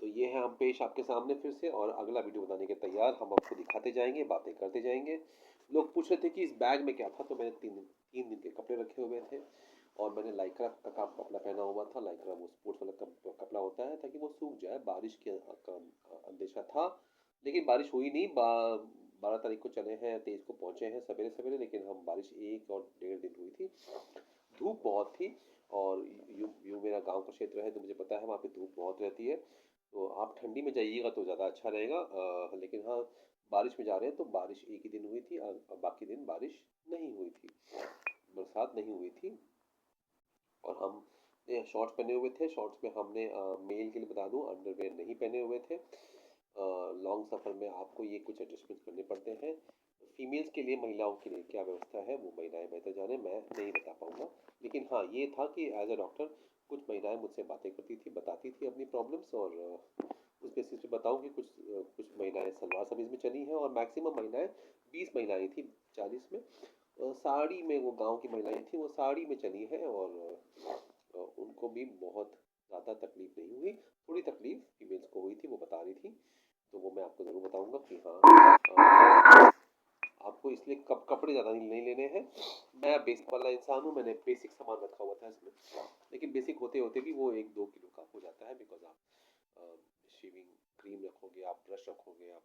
तो ये है हम पेश आपके सामने फिर से, और अगला वीडियो बनाने के तैयार, हम आपको दिखाते जाएंगे, बातें करते जाएंगे। लोग पूछ रहे थे कि इस बैग में क्या था, तो मैंने 3 दिन के कपड़े रखे हुए थे, और मैंने लाइक्रा का कपड़ा पहना हुआ था। लाइक्रा वो स्पोर्ट्स वाला कपड़ा होता है, ताकि वो सूख जाए। बारिश के अंदेशा था, लेकिन बारिश हुई नहीं। 12 तारीख को चले हैं, 23 को पहुंचे हैं सवेरे सवेरे, लेकिन हम बारिश 1 और 1.5 दिन हुई थी। धूप बहुत थी, और यूँ मेरा गांव का क्षेत्र है तो मुझे पता है वहाँ पे धूप बहुत रहती है। तो आप ठंडी में जाइएगा तो ज़्यादा अच्छा रहेगा। लेकिन हाँ, बारिश में जा रहे हैं तो बारिश एक ही दिन हुई थी, और बाकी दिन बारिश नहीं हुई थी, बरसात नहीं हुई थी। और हम शॉर्ट्स पहने हुए थे। शॉर्ट्स में हमने मेल के लिए बता दूं, अंडरवेयर नहीं पहने हुए थे। लॉन्ग सफ़र में आपको ये कुछ एडजस्टमेंट करने पड़ते हैं। फीमेल्स के लिए, महिलाओं के लिए क्या व्यवस्था है वो महिलाएं बेहतर जाने, मैं नहीं बता पाऊँगा। लेकिन हाँ, ये था कि एज ए डॉक्टर कुछ महिलाएं मुझसे बातें करती थी, बताती थी अपनी प्रॉब्लम्स, और उस बेसिस पे बताऊँ कि कुछ महिलाएं सलवार कमीज में चली हैं, और मैक्सिमम महिलाएं 20 महिलाएं थी 40 में। साड़ी में, वो गांव की महिलाएं थी, वो साड़ी में चली हैं, और उनको भी बहुत ज़्यादा तकलीफ नहीं हुई। थोड़ी तकलीफ फीमेल्स को हुई थी, वो बता रही थी। तो वो मैं आपको ज़रूर बताऊंगा कि हाँ, आपको इसलिए कपड़े ज़्यादा नहीं लेने हैं। मैं बेसिक वाला इंसान हूँ, मैंने बेसिक सामान रखा हुआ था इसमें, लेकिन बेसिक होते होते भी वो 1-2 किलो का हो जाता है। बिकॉज आप शेविंग क्रीम रखोगे, आप ब्रश रखोगे, आप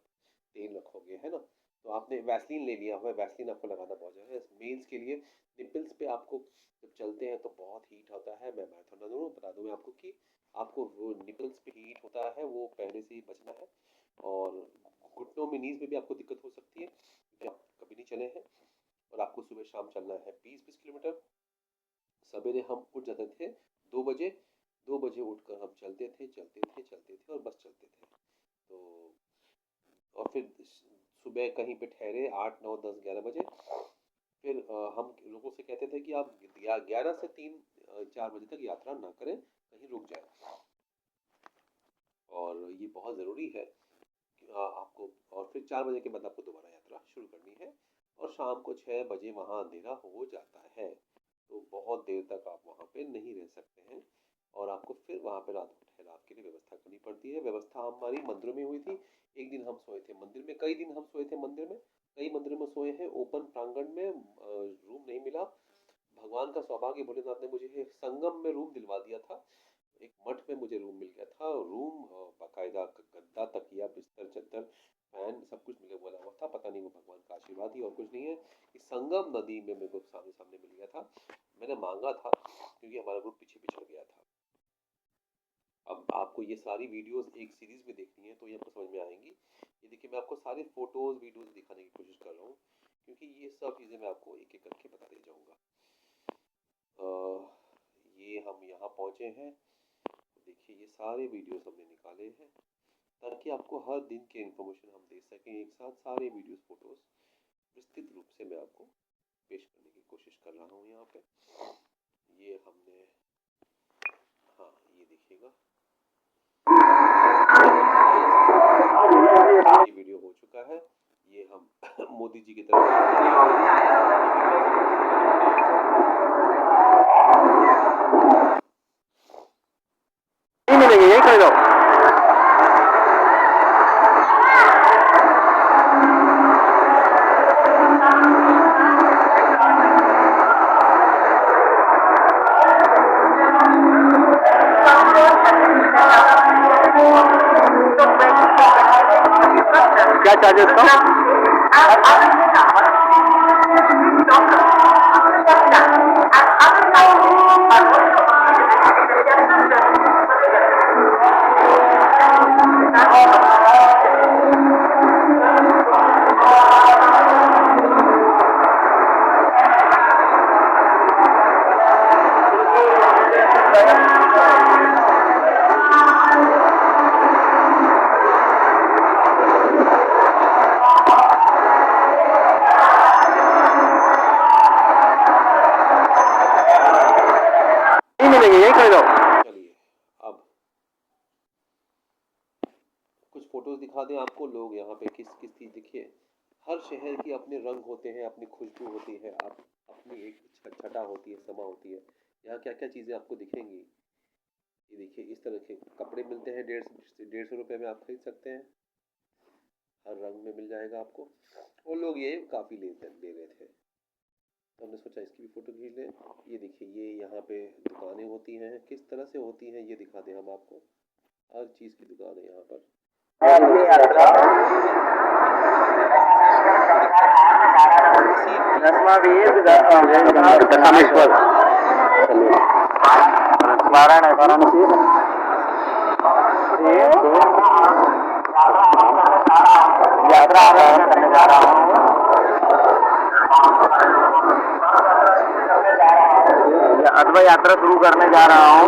तेल रखोगे, है ना। तो आपने वैसलीन ले लिया हुआ है, वैसलीन आपको लगाना बहुत ज़्यादा है। मेल्स के लिए निपल्स पे आपको जब चलते हैं तो बहुत हीट होता है। मैं मैराथन रनर हूँ, बता दूँ मैं आपको कि आपको वो निपल्स पे हीट होता है, वो पहले से ही बचना है। और घुटनों में, नीज में भी आपको दिक्कत हो सकती है, क्योंकि आप कभी नहीं चले हैं, और आपको सुबह शाम चलना है 20-20 किलोमीटर। सवेरे हम उठ जाते थे 2 बजे। 2 बजे उठकर हम चलते थे और बस चलते थे। तो और फिर सुबह कहीं पे ठहरे 8, 9, 10, 11 बजे। फिर हम लोगों से कहते थे कि आप 11 से 3-4 बजे तक यात्रा ना करें, कहीं रुक जाए। और ये बहुत ज़रूरी है कि आपको, और फिर 4 बजे के बाद आपको दोबारा यात्रा शुरू करनी है। और शाम को 6 बजे वहाँ अंधेरा हो जाता है, तो बहुत देर तक आप वहाँ पे नहीं रह सकते हैं, और आपको फिर वहाँ पे रात को ठहराव के लिए व्यवस्था करनी पड़ती है। व्यवस्था हमारी मंदिरों में हुई थी। एक दिन हम सोए थे मंदिर में, कई दिन हम सोए थे मंदिर में, कई मंदिरों में सोए हैं ओपन प्रांगण में। रूम नहीं मिला। भगवान का सौभाग्य, भोलेनाथ ने मुझे संगम में रूम दिलवा दिया था। एक मठ में मुझे रूम मिल गया था। रूम, बाकायदा गद्दा, तकिया, बिस्तर, चद्दर, फैन, सब कुछ मिले हुआ था। पता नहीं वो भगवान का आशीर्वाद ही और कुछ नहीं है कि संगम नदी में मेरे को सामने सामने मिल गया था। मैंने मांगा था, क्योंकि हमारा ग्रुप पीछे पिछड़ गया था। अब आपको ये सारी वीडियोस एक सीरीज में देखनी है तो ये आपको समझ में आएंगी। ये देखिए, मैं आपको सारे फोटोज वीडियोस दिखाने की कोशिश कर रहा हूँ, क्योंकि ये सब चीज़ें मैं आपको एक एक करके बताते जाऊँगा। ये हम यहाँ पहुँचे हैं, देखिए ये सारे वीडियोस हमने निकाले हैं, ताकि आपको हर दिन के इन्फॉर्मेशन हम दे सकें एक साथ। सारे वीडियोस, फोटोज विस्तृत रूप से मैं आपको पेश करने की कोशिश कर रहा हूँ यहाँ पे। ये हमने, हाँ ये देखिएगा, ये वीडियो हो चुका है। ये हम मोदी जी की तरफ नहीं मिलेंगे, यही खड़े जाओ। क्या चार्जेस था? चलिए, अब कुछ फोटोज दिखा दें आपको। लोग यहाँ पे किस किस चीज़, देखिए हर शहर की अपने रंग होते हैं, अपनी खुशबू होती है, अपनी एक छटा होती है, समा होती है। यहाँ क्या क्या चीज़ें आपको दिखेंगी, ये देखिए। देखिए इस तरह के कपड़े मिलते हैं, 150 रुपये में आप खरीद सकते हैं, हर रंग में मिल जाएगा आपको। और लोग ये काफ़ी ले रहे थे, तो हमने सोचा इसकी भी फ़ोटो खींच लें। ये देखिए ये यहाँ पे दुकानें होती हैं, किस तरह से होती हैं ये दिखा दें हम आपको। हर चीज़ की दुकान है यहाँ पर। वाराणसी यात्रा करने जा रहा हूँ। अथवा यात्रा शुरू करने जा रहा हूँ।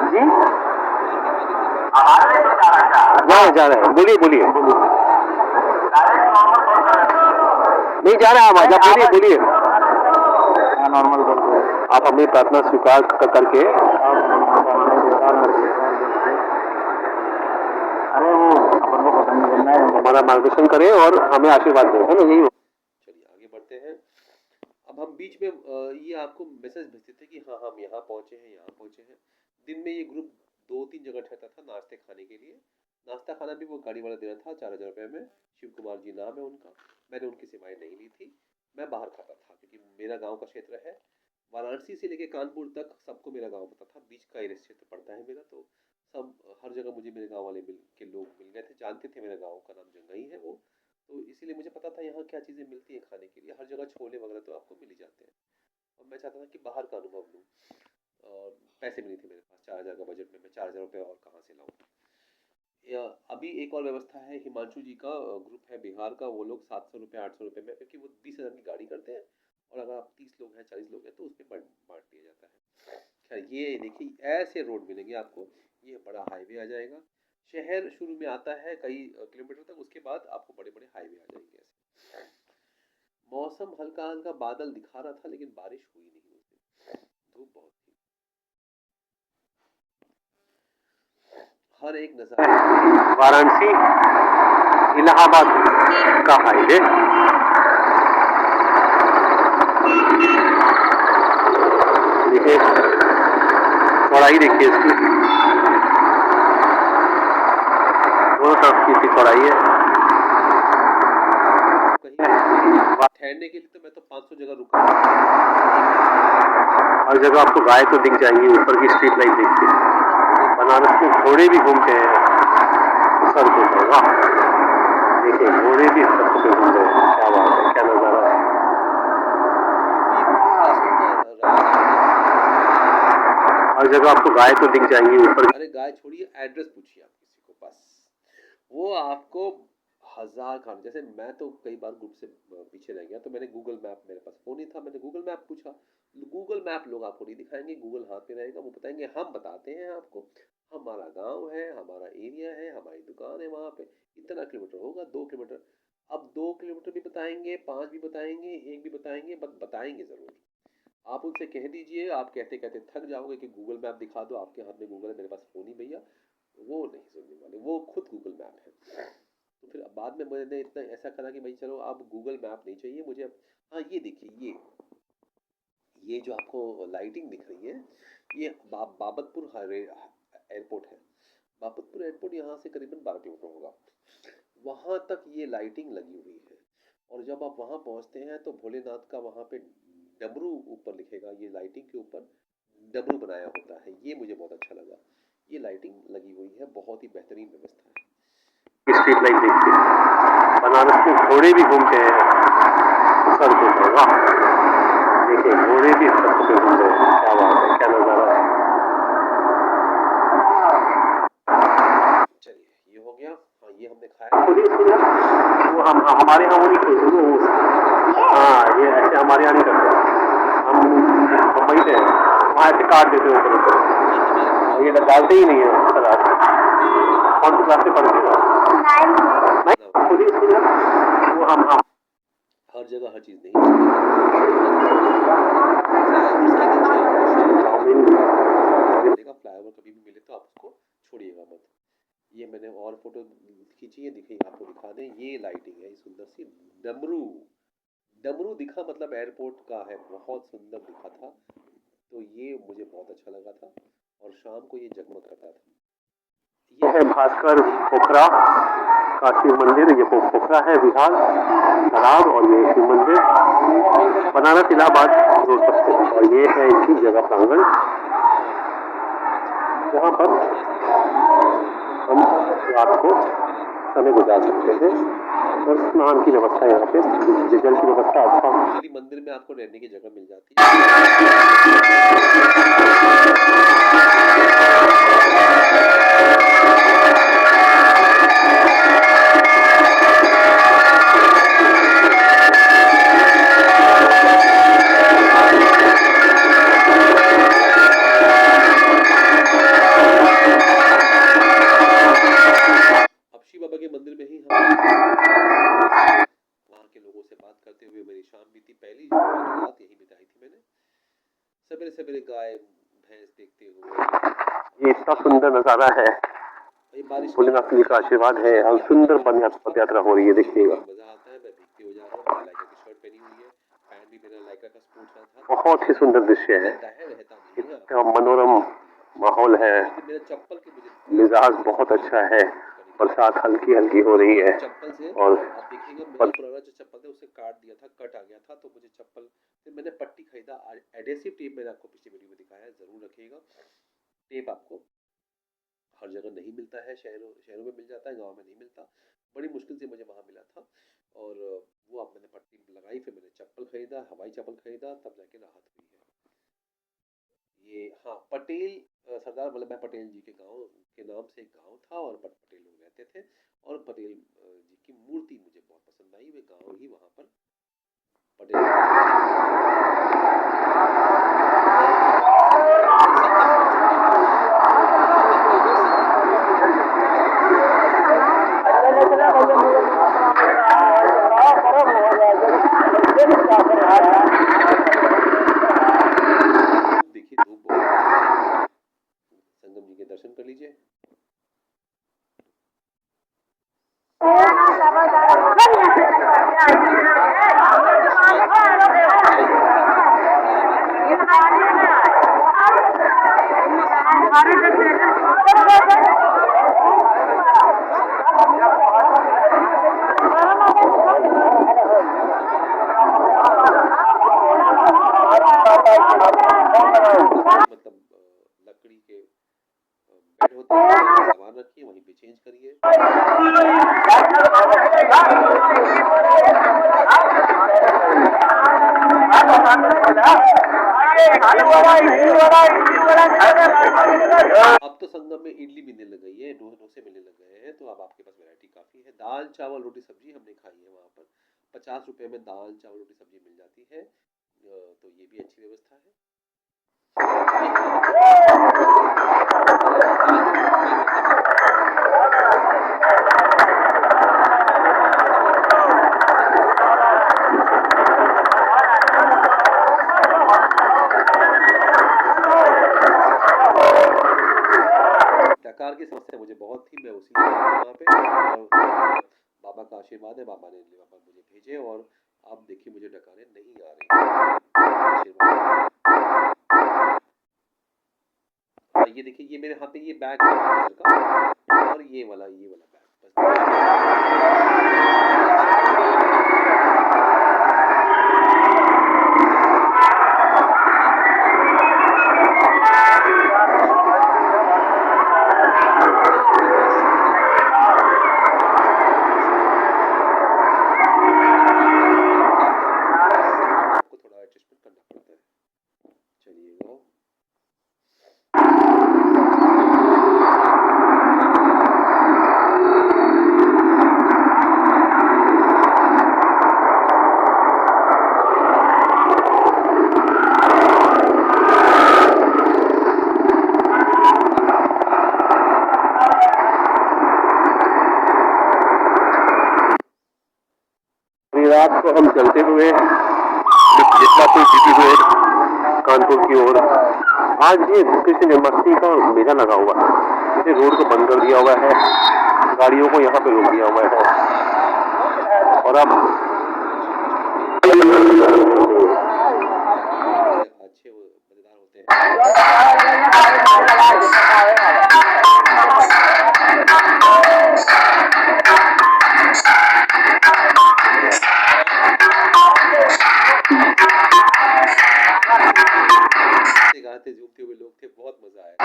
जी जा रहे हैं, बोलिए नहीं जा रहा है, बोलिए बोलिए। नॉर्मल आप अपनी प्रार्थना स्वीकार करके अरे वो अपन को पता नहीं करना है, हमारा मार्गदर्शन करें और हमें आशीर्वाद दें, है ना, यही। चलिए आगे बढ़ते हैं। अब हम बीच में ये आपको मैसेज भेजते थे कि हाँ हम यहाँ पहुँचे हैं, यहाँ पहुँचे हैं। दिन में ये ग्रुप 2-3 जगह ठहरता था नाश्ते खाने के लिए। नाश्ता खाना भी वो गाड़ी वाला दे रहा था 4000 रुपये में। शिव कुमार जी नाम है उनका। मैंने उनकी सेवाएं नहीं ली थी, मैं बाहर खाता था क्योंकि मेरा गांव का क्षेत्र है। वाराणसी से लेके कानपुर तक सबको मेरा गांव पता था, बीच का एरिया क्षेत्र पड़ता है मेरा, तो सब हर जगह मुझे मेरे गांव वाले लोग मिल गए थे, जानते थे मेरे गांव का नाम जंगई है वो, तो इसीलिए मुझे पता था यहाँ क्या चीज़ें मिलती हैं खाने के लिए। हर जगह छोले वगैरह तो आपको मिल ही जाते हैं, और मैं चाहता था कि बाहर का अनुभव लूँ। और पैसे भी नहीं थे मेरे पास, 4000 का बजट में मैं 4000 रुपये और कहाँ से लाऊँ। अभी एक और व्यवस्था है, हिमांशु जी का ग्रुप है बिहार का, वो लोग 700 रुपये 800 रुपये में, क्योंकि वो 20,000 की गाड़ी करते हैं, और अगर आप 30 लोग हैं 40 लोग हैं तो उस पर बांट दिया जाता है। खैर ये देखिए ऐसे रोड मिलेंगे आपको, ये बड़ा हाईवे आ जाएगा। शहर शुरू में आता है कई किलोमीटर तक, उसके बाद आपको बड़े बड़े हाईवे आ जाएंगे ऐसे। मौसम हल्का हल्का बादल दिखा रहा था, लेकिन बारिश हुई नहीं उस दिन, धूप बहुत थी। हर एक नजारा वाराणसी इलाहाबाद का हाईवे, देखिए चौड़ाई देखिए इसकी, दोनों तरफ की इसकी चौड़ाई है। ठहरने के लिए तो मैं तो 500 जगह रुका। हर जगह आपको गाय तो दिख जाएंगी, ऊपर की स्ट्रीट लाइट देखिए। बनारस में घोड़े भी घूमते हैं सड़कों पर, वाह देखिए घोड़े भी सड़कों पे घूम रहे हैं, क्या बात है, क्या नजारा है। हर जगह आपको गाय तो दिख जाएंगी ऊपर। अरे गाय छोड़िए, एड्रेस पूछिए आप किसी को, बस वो आपको हजार खान। जैसे मैं तो कई बार ग्रुप से पीछे रह गया, तो मैंने गूगल मैप, मेरे पास फोन ही था, मैंने गूगल मैप पूछा। गूगल मैप लोग आपको नहीं दिखाएंगे, गूगल हाथ में रहेगा, वो बताएंगे हम बताते हैं आपको, हमारा गांव है, हमारा एरिया है, हमारी दुकान है वहाँ पे, इतना किलोमीटर होगा, 2 किलोमीटर। अब 2 किलोमीटर भी बताएंगे, 5 भी बताएंगे, 1 भी बताएंगे, बट बताएंगे जरूर। आप उनसे कह दीजिए, आप कहते कहते थक जाओगे कि गूगल मैप दिखा दो, आपके हाथ में गूगल है, मेरे पास फोन ही भैया, वो नहीं सुनने वाले, वो खुद गूगल मैप है। तो फिर बाद में मैंने इतना ऐसा करा कि भाई चलो अब गूगल मैप नहीं चाहिए मुझे अब। हाँ ये देखिए, ये जो आपको लाइटिंग दिख रही है, ये बाबतपुर एयरपोर्ट है। बाबतपुर एयरपोर्ट यहाँ से करीबन 12 किलोमीटर होगा, वहाँ तक ये लाइटिंग लगी हुई है। और जब आप वहाँ पहुँचते हैं तो भोलेनाथ का वहाँ पे डमरू ऊपर लिखेगा, ये लाइटिंग के ऊपर डमरू बनाया होता है, ये मुझे बहुत अच्छा लगा। ये लाइटिंग लगी हुई है, बहुत ही बेहतरीन व्यवस्था है। स्ट्रीट लाइट देखिए, बनारस में घोड़े भी घूमते हैं सड़कों पर, वाह देखिए घोड़े भी सड़कों पे घूम रहे हैं, क्या बात है, क्या नजारा है। चलिए ये हो गया। हाँ ये हमने खाया, वो हम हमारे यहाँ वो नहीं खोलते, हाँ ये ऐसे हमारे यहाँ नहीं करते, हम मुंबई से वहाँ ऐसे काट देते हैं ऊपर, ये डालते ही नहीं है सलाद। कौन सी क्लास से पढ़ते हो? वो हम हर जगह हर चीज़ नहीं मिलेगा। फ्लाईओवर कभी भी मिले तो आप उसको छोड़िएगा मत। ये मैंने और फोटो खींची है, दिखाई आपको दिखा दें, ये लाइटिंग है, सुंदर सी डमरू डमरू दिखा मतलब एयरपोर्ट का है, बहुत सुंदर दिखा था, तो ये मुझे बहुत अच्छा लगा था और शाम को ये जगमग करता था। ये है भास्कर पोखरा का शिव मंदिर। ये पोखरा है बिहार तालाब और ये शिव मंदिर बनारस इलाहाबाद रोड पर स्थित है। और ये है इसी जगह प्रांगण जहाँ पर हम रात को समय गुजार सकते हैं और स्नान की व्यवस्था यहाँ पे, जल की व्यवस्था अच्छा है। मंदिर में आपको रहने की जगह मिल जाती है। सवेरे गाय भैंस देखते हुए ये इतना सुंदर नजारा है, भोलेनाथ जी का आशीर्वाद है और सुंदर पद यात्रा हो रही है। देखिएगा मजा आता है। मैं भीगते हुए जा रहा हूँ, लाइका की शर्ट पहनी हुई है, पैंट भी मेरा लाइका का स्पोर्ट्स का था। बहुत ही सुंदर दृश्य है, इतना मनोरम माहौल है, मिजाज बहुत अच्छा है, बरसात हल्की हल्की हो रही है। और पुराना जो चप्पल था उसे काट दिया था, कट आ गया था, तो मुझे चप्पल फिर मैंने पट्टी खरीदा। एडेसिव टेप मैंने आपको पिछली वीडियो में दिखाया है, जरूर रखिएगा। टेप आपको हर जगह नहीं मिलता है, शहरों में मिल जाता है, गांव में नहीं मिलता। बड़ी मुश्किल से मुझे वहां मिला था और वो अब मैंने पट्टी लगाई, फिर मैंने चप्पल खरीदा, हवाई चप्पल खरीदा, तब जाके राहत हुई है। ये हाँ, पटेल सरदार वल्लभ भाई पटेल जी के गांव के नाम से एक गांव था और पटेल लोग रहते थे और पटेल जी की मूर्ति मुझे बहुत पसंद आई। वे गांव ही वहां पर पटेल देखिए धूप संगम जी के दर्शन कर लीजिए। मतलब लकड़ी के बेड होते हैं, सामान रखिए, वहीं पे चेंज करिए। अब तो संगम में इडली मिलने लग गई है, डोसे मिलने लग गए हैं, तो अब आपके पास वैरायटी काफी है। दाल चावल रोटी सब्जी हमने खाई है वहां पर, 50 रुपए में दाल चावल रोटी सब्जी मिल जाती है, तो ये भी अच्छी व्यवस्था है। डकार की समस्या मुझे बहुत थी, मैं उसी वहाँ पे, और बाबा का आशीर्वाद है, बाबा ने मुझे भेजे और अब देखिए मुझे डकारें नहीं आ रही। ये देखिए, ये मेरे हाथ में ये बैग है और ये वाला बैग रात को हम चलते हुए मिर्जापुर जीती हुए कानपुर की ओर। आज ये कृषि जन्माष्टमी का मेला लगा हुआ है, इसे रोड को बंद कर दिया हुआ है, गाड़ियों को यहाँ पे रोक दिया हुआ है और अब गाते झूमते हुए लोग थे, बहुत मजा आया।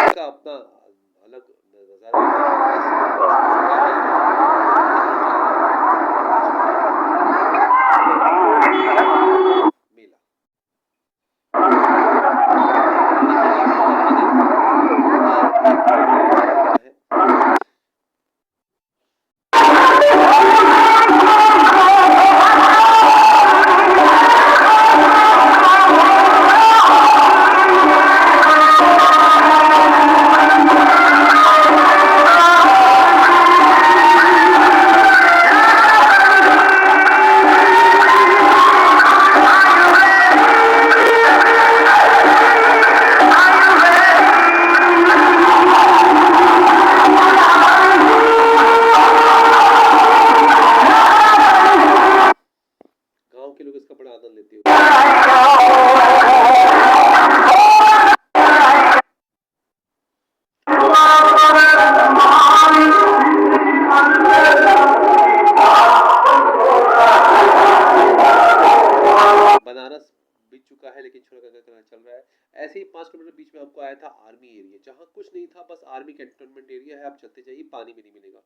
का अपना अलग नजारा मेला। गांव के लोग इसका बड़ा आनंद लेते हुए बनारस बीत चुका है, लेकिन छोटा चल रहा है। ऐसे ही 5 किलोमीटर बीच में हमको आया था आर्मी एरिया, जहाँ कुछ नहीं था, बस आर्मी कैंटोनमेंट एरिया है। आप चलते जाइए, पानी भी नहीं मिलेगा।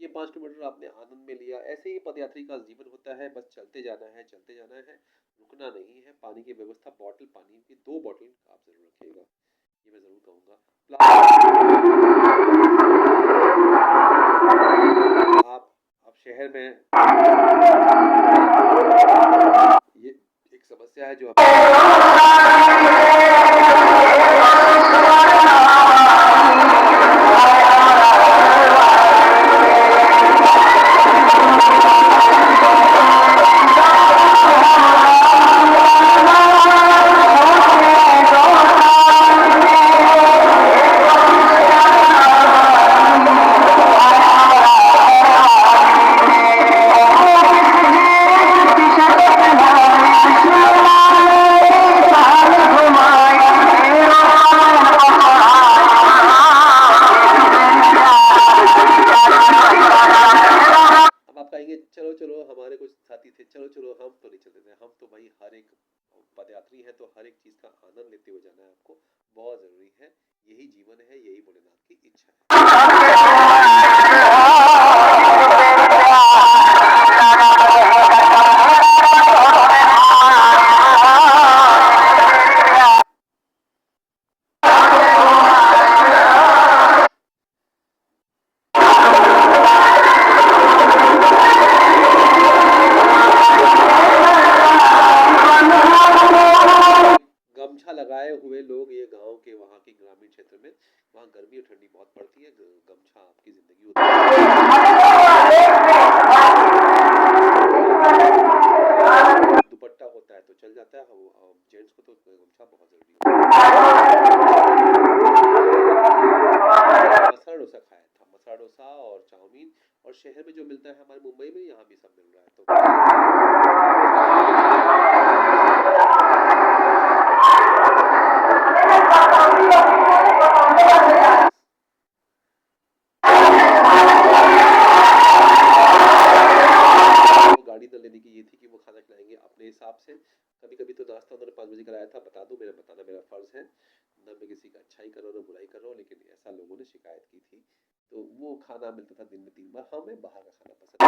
ये 5 किलोमीटर आपने आनंद में लिया। ऐसे ही पदयात्री का जीवन होता है, बस चलते जाना है, चलते जाना है, रुकना नहीं है। पानी की व्यवस्था, बॉटल पानी की 2 बॉटल आप जरूर रखिएगा, ये मैं जरूर कहूँगा। आप शहर में ये एक समस्या है जो अब आप कहेंगे चलो चलो, हमारे कुछ साथी थे, चलो चलो, हम तो नहीं चलते थे। हम तो भाई हर एक पदयात्री है, तो हर एक चीज का आनंद लेते हुए जाना है आपको, बहुत जरूरी है। यही जीवन है, यही भोलेनाथ की इच्छा है। गमछा लगाए हुए लोग, ये गांव के वहाँ की ग्रामीण क्षेत्र में, वहाँ गर्मी और ठंडी बहुत पड़ती है, गमछा आपकी जिंदगी दुपट्टा होता है तो चल जाता है। जेंट्स को तो गमछा बहुत जरूरी है। मसाला डोसा खाया था, मसाला डोसा और चाउमीन, और शहर में जो मिलता है हमारे मुंबई में, यहाँ भी सब मिल रहा है। तो गाड़ी न लेने की ये थी कि वो खाना खिलाएंगे अपने हिसाब से। कभी कभी तो नाश्ता उन्होंने 5 बजे कराया था। बता दूं, मेरा बताना मेरा फर्ज है, न मैं किसी का अच्छाई कर रहा हूँ, न बुराई कर रहा हूँ, लेकिन ऐसा लोगों ने शिकायत की थी। तो वो खाना मिलता था दिन में 3 बार। हमें बाहर का खाना पसंद है।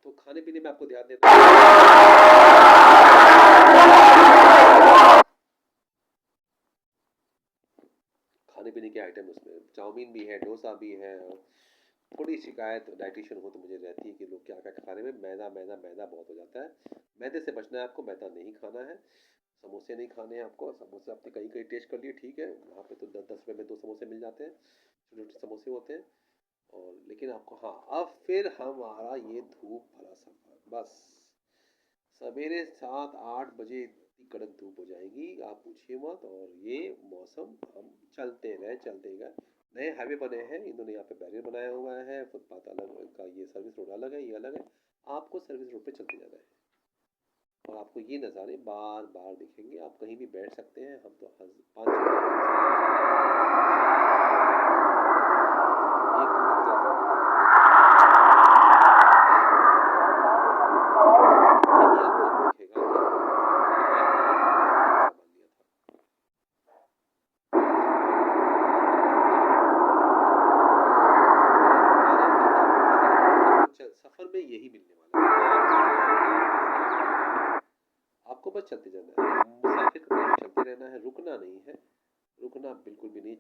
तो खाने पीने में आपको आपको ध्यान देना है। खाने पीने के आइटम उसमें चाउमीन भी है, डोसा भी है। थोड़ी शिकायत डाइटिशियन हो तो मुझे रहती है कि लोग क्या क्या खाने में मैदा मैदा मैदा बहुत हो जाता है। मैदे से बचना है आपको, मैदा नहीं खाना है। समोसे नहीं खाने हैं आपको। समोसे आपने कहीं कहीं टेस्ट कर लिए, ठीक है, वहाँ पे तो 10-10 रुपये में 2 समोसे मिल जाते हैं, छोटे छोटे समोसे होते हैं। और लेकिन आपको, हाँ, अब फिर हमारा ये धूप भरा सफर, बस सवेरे 7-8 बजे इतनी कड़क धूप हो जाएगी, आप पूछिए मत। और ये मौसम हम चलते रहे चलते गए। नए हाईवे बने हैं, इन्होंने यहाँ पे बैरियर बनाया हुआ है, फुटपाथ अलग का, ये सर्विस रोड अलग है, ये अलग है। आपको सर्विस रोड पे चलते जाना है और आपको ये नज़ारे बार बार दिखेंगे। आप कहीं भी बैठ सकते हैं। हम तो 5-6 सफर में यही मिलने वाला है। आपको बस चलते जाना है, मुसाफिर का काम चलते रहना है, रुकना नहीं है, रुकना बिल्कुल भी नहीं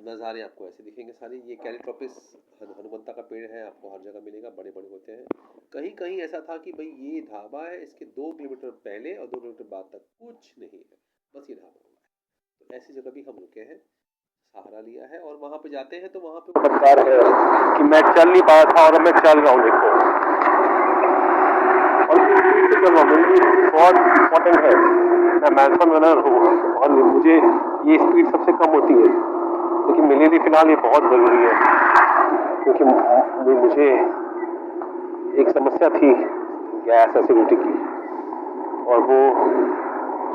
नज़ारे आपको ऐसे दिखेंगे सारे। ये कैलीट्रोपिस हनुमंता का पेड़ है, आपको हर जगह मिलेगा, बड़े बड़े होते हैं। कहीं कहीं ऐसा था कि भाई ये ढाबा है, इसके 2 किलोमीटर पहले और 2 किलोमीटर बाद तक कुछ नहीं है, बस ये ढाबा हुआ है। तो ऐसी जगह भी हम रुके हैं, सहारा लिया है। और वहाँ पे जाते हैं तो वहाँ पे सरकार है कि मैं चल नहीं पाया था और मैं चल रहा हूँ, देखो। और चल रहा हूँ, मेरे लिए बहुत इम्पोर्टेंट है। मैं मैराथन रनर हूँ और मुझे ये स्पीड सबसे कम होती है, लेकिन मेरे लिए फिलहाल ये बहुत ज़रूरी है, क्योंकि मुझे एक समस्या थी गैस एसिडिटी की, और वो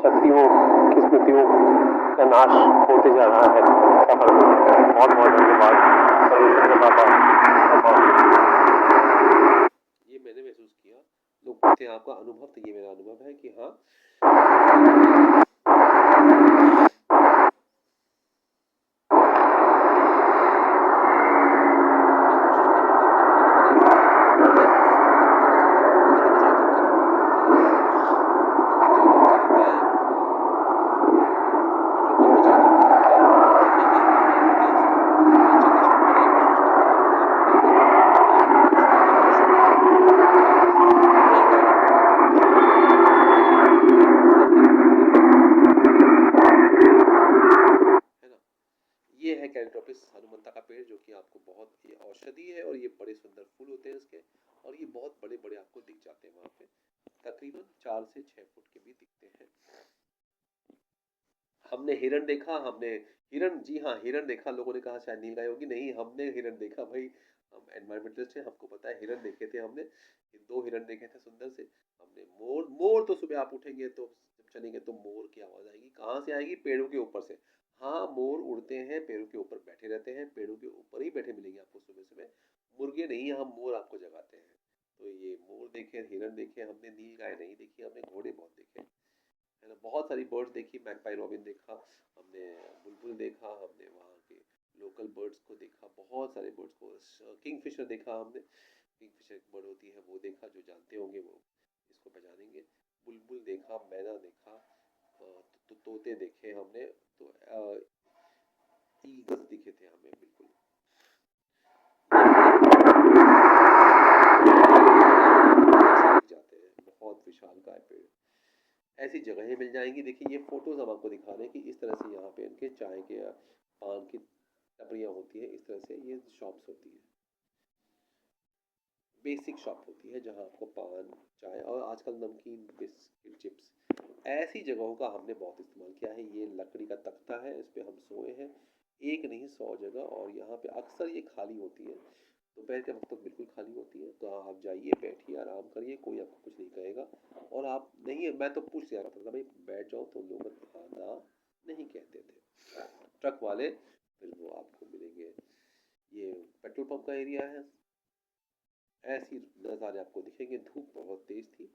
शक्तियों की स्मृतियों का नाश होते जा रहा है सफर में। बहुत बहुत धन्यवाद बाबा। ये मैंने महसूस किया, लोग कहते हैं आपका अनुभव, तो ये मेरा अनुभव है कि हाँ, ये है कैलीट्रोपिस हनुमंता का पेड़, जो कि आपको बहुत, ये औषधि है और ये बड़े सुंदर फूल होते हैं इसके, और ये बहुत बड़े बड़े आपको दिख जाते हैं वहाँ पे, तकरीबन 4 से 6 फुट के भी दिखते हैं। हमने हिरण देखा, हमने हिरण, जी हाँ, हिरण देखा। लोगों ने कहा शायद नीलगाय होगी, नहीं, हमने हिरण देखा भाई। हम एनवायरमेंटलिस्ट हैं, हमको पता है। हिरण देखे थे हमने, 2 हिरण देखे थे सुंदर से। हमने मोर तो सुबह आप उठेंगे तो जब चलेंगे तो मोर की आवाज़ आएगी। कहाँ से आएगी? पेड़ों के ऊपर से। हाँ, मोर उड़ते हैं, पेड़ों के ऊपर बैठे रहते हैं, पेड़ों के ऊपर ही बैठे मिलेंगे आपको सुबह सुबह। मुर्गे नहीं, हम मोर आपको जगाते हैं। तो ये मोर देखे, हिरण देखे हमने, नीलगाय नहीं देखी हमने, घोड़े बहुत देखे, है ना। बहुत सारी बर्ड्स देखी, मैगपाई रॉबिन देखा हमने, बुलबुल देखा हमने, वहाँ के लोकल बर्ड्स को देखा, बहुत सारे बर्ड्स को, किंगफिशर देखा हमने। किंगफिशर एक बर्ड होती है, वो देखा, जो जानते होंगे वो इसको पहचानेंगे। बुलबुल देखा, मैना देखा, तो तोते देखे हमने, तो ईगल्स दिखे थे हमें, बिल्कुल। जाते हैं, बहुत विशालकाय पेड़, ऐसी जगहें मिल जाएंगी। देखिए ये फोटोज हम आपको दिखा रहे हैं कि इस तरह से यहाँ पे इनके चाय के, पान की टपरियाँ होती हैं, इस तरह से ये शॉप्स होती है, बेसिक शॉप होती है, जहाँ आपको पान, चाय और आजकल नमकीन, बिस्किट, चिप्स, ऐसी जगहों का हमने बहुत इस्तेमाल किया है। ये लकड़ी का तख्ता है, इस पे हम सोए हैं, एक नहीं 100 जगह। और यहाँ पे अक्सर ये खाली होती है, दोपहर के वक्त तो बिल्कुल खाली होती है। तो आप जाइए, बैठिए, आराम करिए, कोई आपको कुछ नहीं कहेगा। और आप नहीं, मैं तो पूछ लिया करता था, भाई बैठ जाओ तो लोग, हाँ ना, नहीं कहते थे। ट्रक वाले फिर वो आपको मिलेंगे। ये पेट्रोल पंप का एरिया है। ऐसी नज़ारे आपको दिखेंगे। धूप बहुत तेज़ थी।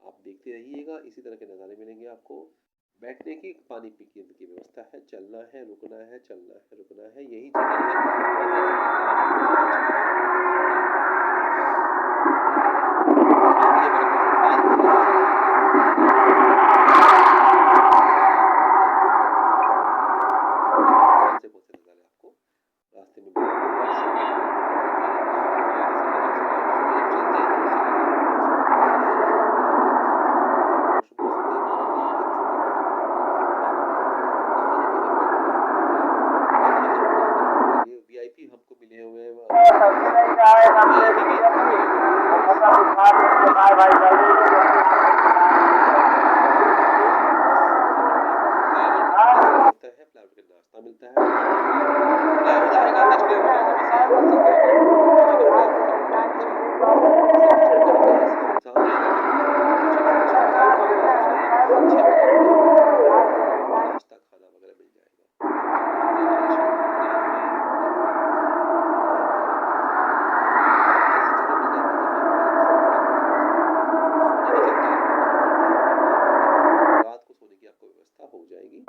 आप देखते रहिएगा, इसी तरह के नज़ारे मिलेंगे आपको। बैठने की, पानी पीने की व्यवस्था है। चलना है, रुकना है, चलना है, रुकना है, यही जीवन है। रास्ते में वीआईपी हमको मिले हुए नाश्ता मिलता है। नाश्ता खाना वगैरह मिल जाएगा। रात को सोने की आपको व्यवस्था हो जाएगी।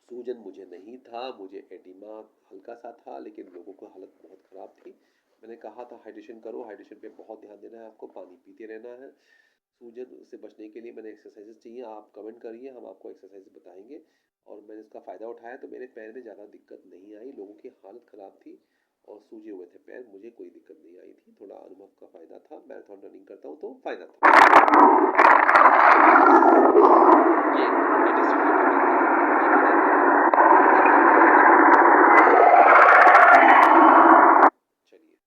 सूजन मुझे नहीं था, मुझे एडिमा हल्का सा था, लेकिन लोगों को हालत बहुत ख़राब थी। मैंने कहा था हाइड्रेशन करो, हाइड्रेशन पे बहुत ध्यान देना है आपको, पानी पीते रहना है। सूजन से बचने के लिए मैंने एक्सरसाइजेस चाहिए, आप कमेंट करिए, हम आपको एक्सरसाइज बताएंगे। और मैंने इसका फ़ायदा उठाया तो मेरे पैर में ज़्यादा दिक्कत नहीं आई। लोगों की हालत ख़राब थी और सूजे हुए थे पैर, मुझे कोई दिक्कत नहीं आई थी। थोड़ा अनुभव का फ़ायदा था, मैराथन रनिंग करता हूँ तो फ़ायदा था। चलिए,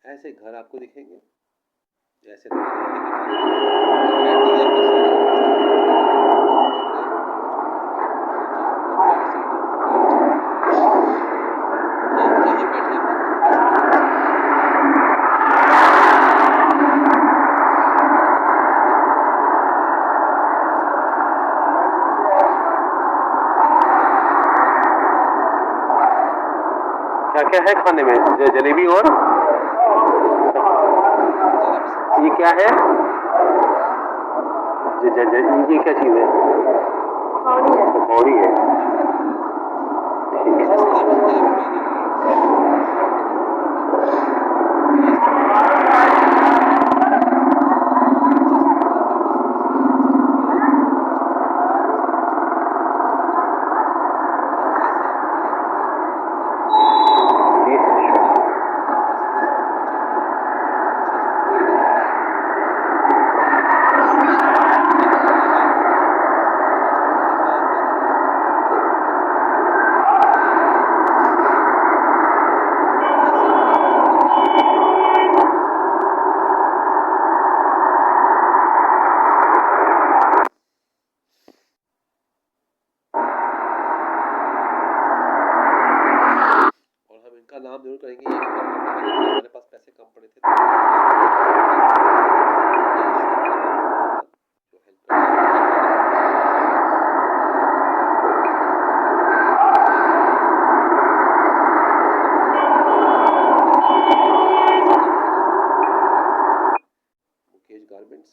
ऐसे घर आपको दिखेंगे, ऐसे क्या क्या है खाने में? जलेबी और ये क्या है? ये क्या चीज़ है? पकौड़ी है। नाम जरूर करेंगे। हमारे पास पैसे कम पड़े थे मुकेश गारमेंट्स,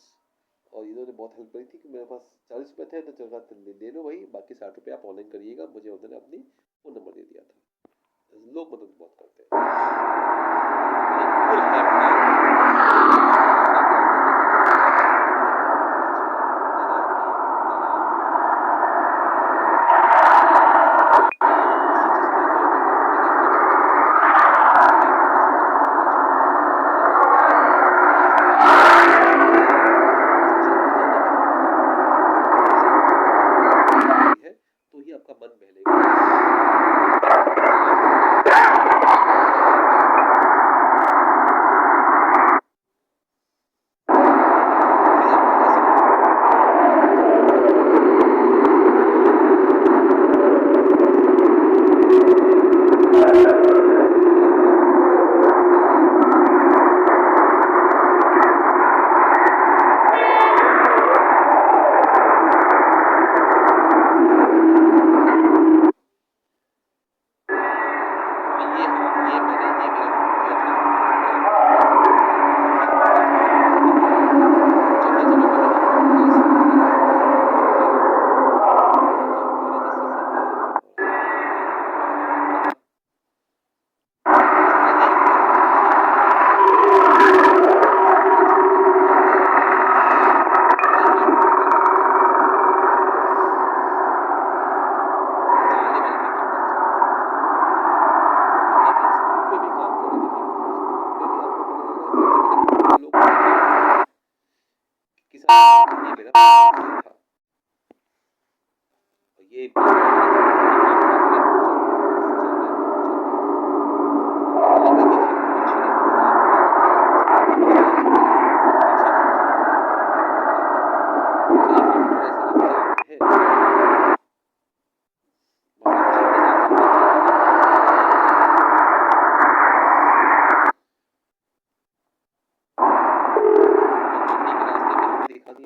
और इन्होंने बहुत हेल्प करी थी कि मेरे पास 40 रुपये थे तो चल ले लो भाई, बाकी 60 रुपये आप ऑनलाइन करिएगा। मुझे उन्होंने अपनी फ़ोन नंबर दे दिया था। लोग मदद बहुत करते हैं। तो ही आपका मन बहलेगा। ये हाँ ये मैंने ये मेरा ये था जहाँ जगह मैंने ये मेरा था और ये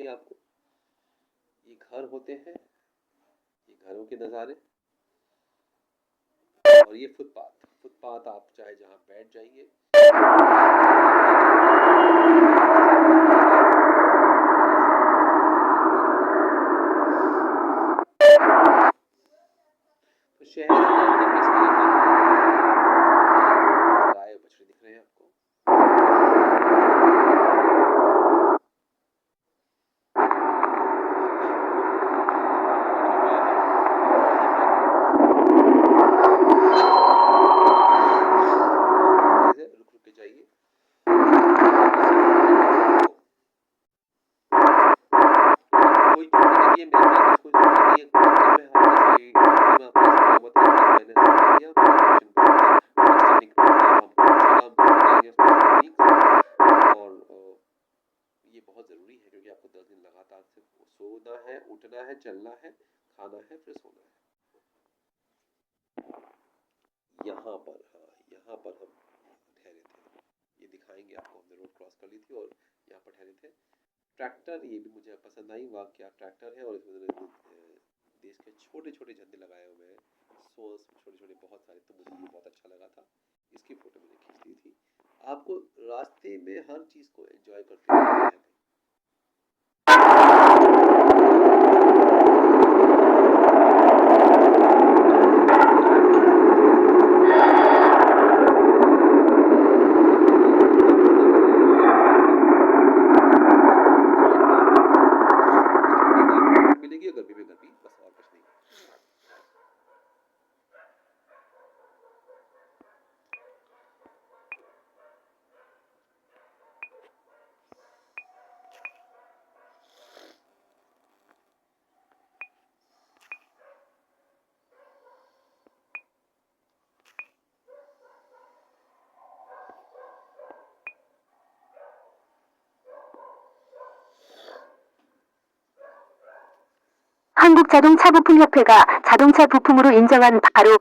आपको ये घर होते हैं, ये घरों के नज़ारे और ये फुटपाथ आप चाहे जहाँ बैठ जाइए तो शहर गाय बछड़े दिख रहे हैं आपको उठना है, चलना है, खाना है, फिर सोना है। यहाँ पर हम ठहरे थे। ये दिखाएंगे आपको, हमने रोड क्रॉस कर ली थी और यहाँ पर ठहरे थे। ट्रैक्टर ये भी मुझे पसंद आई, वाह क्या ट्रैक्टर है और इसमें देश के छोटे छोटे झंडे लगाए हुए हैं, छोटे छोटे बहुत सारे, तो मुझे ये बहुत अच्छा लगा था। इसकी फोटो मैंने खींच ली थी। आपको रास्ते में हर चीज़ को एंजॉय करते हुए 한국자동차부품협회가 자동차 부품으로 인정한 바로